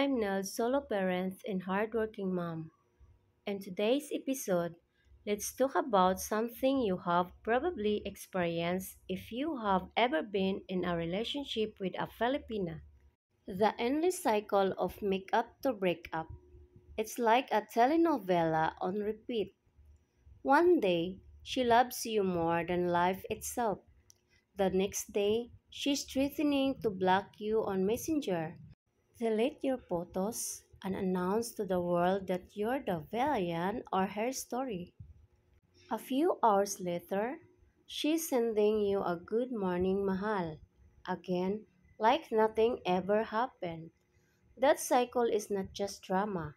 I'm Nell, solo parent and hardworking mom. In today's episode, let's talk about something you have probably experienced if you have ever been in a relationship with a Filipina. The endless cycle of make up to break up. It's like a telenovela on repeat. One day, she loves you more than life itself. The next day, she's threatening to block you on Messenger. Delete your photos and announce to the world that you're the villain or her story. A few hours later, she's sending you a good morning mahal. Again, like nothing ever happened. That cycle is not just drama,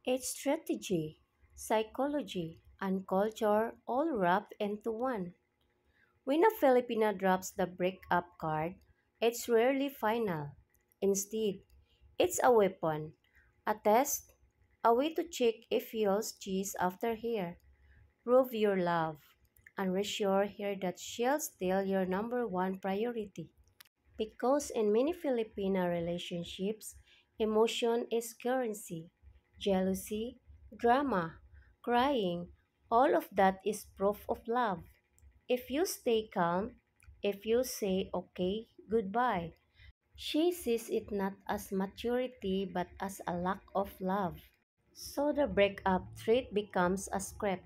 it's strategy, psychology, and culture all wrapped into one. When a Filipina drops the breakup card, it's rarely final. Instead, it's a weapon, a test, a way to check if you'll cheese after here, prove your love, and reassure her that she'll still your number one priority. Because in many Filipino relationships, emotion is currency. Jealousy, drama, crying, all of that is proof of love. If you stay calm, if you say okay, goodbye, she sees it not as maturity but as a lack of love. So the breakup threat becomes a script.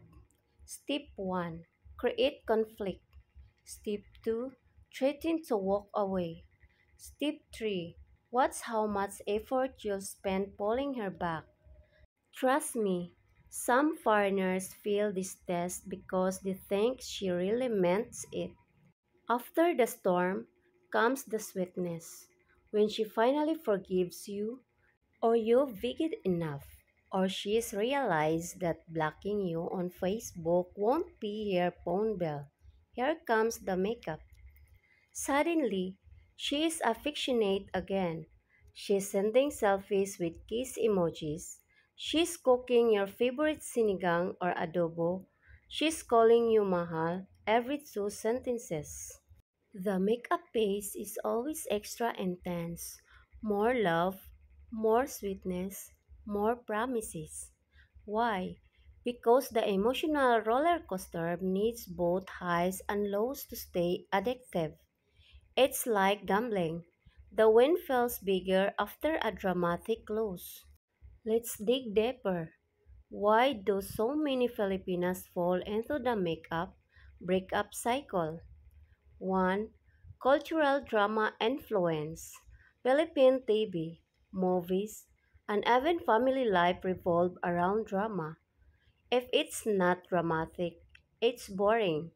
Step 1. Create conflict. Step 2. Threaten to walk away. Step 3. Watch how much effort you'll spend pulling her back. Trust me, some foreigners feel this test because they think she really meant it. After the storm comes the sweetness. When she finally forgives you, or you've vegged enough, or she's realized that blocking you on Facebook won't be her phone bill. Here comes the makeup. Suddenly, she is affectionate again. She's sending selfies with kiss emojis. She's cooking your favorite sinigang or adobo. She's calling you mahal every two sentences. The makeup phase is always extra intense. More love, more sweetness, more promises. Why? Because the emotional roller coaster needs both highs and lows to stay addictive. It's like gambling. The win feels bigger after a dramatic lose. Let's dig deeper. Why do so many Filipinas fall into the makeup breakup cycle? 1. Cultural drama influence. Philippine TV, movies, and even family life revolve around drama. If it's not dramatic, it's boring.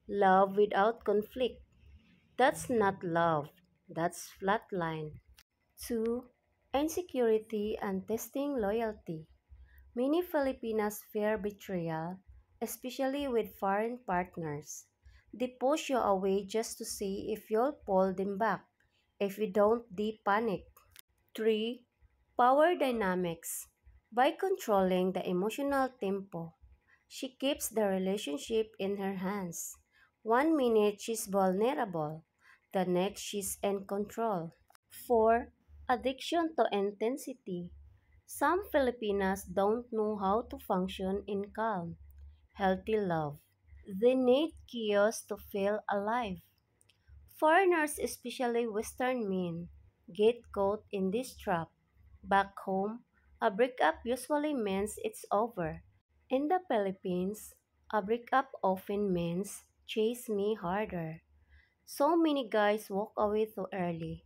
Love without conflict. That's not love. That's flatline. 2. Insecurity and testing loyalty. Many Filipinas fear betrayal, especially with foreign partners. They push you away just to see if you'll pull them back. If you don't, they panic. 3. Power dynamics. By controlling the emotional tempo, she keeps the relationship in her hands. One minute she's vulnerable, the next she's in control. 4. Addiction to intensity. Some Filipinas don't know how to function in calm, healthy love. They need chaos to feel alive. Foreigners, especially Western men, get caught in this trap. Back home, a breakup usually means it's over. In the Philippines, a breakup often means chase me harder. So many guys walk away too early,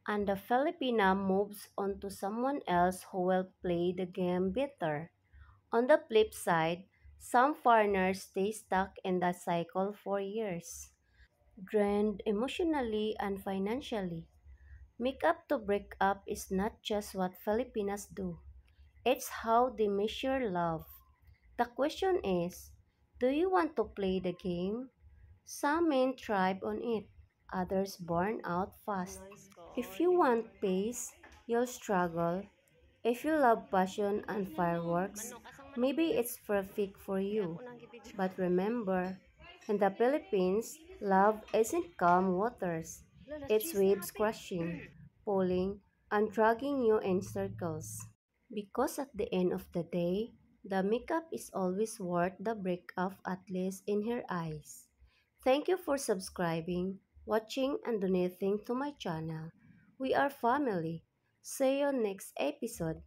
and the Filipina moves on to someone else who will play the game better. On the flip side, some foreigners stay stuck in the cycle for years, drained emotionally and financially. Make up to break up is not just what Filipinas do, it's how they measure love. The question is, do you want to play the game? Some men thrive on it, others burn out fast. If you want pace, you'll struggle. If you love passion and fireworks, maybe it's perfect for you. But remember, in the Philippines, love isn't calm waters. It's waves crashing, pulling, and dragging you in circles. Because at the end of the day, the makeup is always worth the breakup, at least in her eyes. Thank you for subscribing, watching, and donating to my channel. We are family. See you next episode.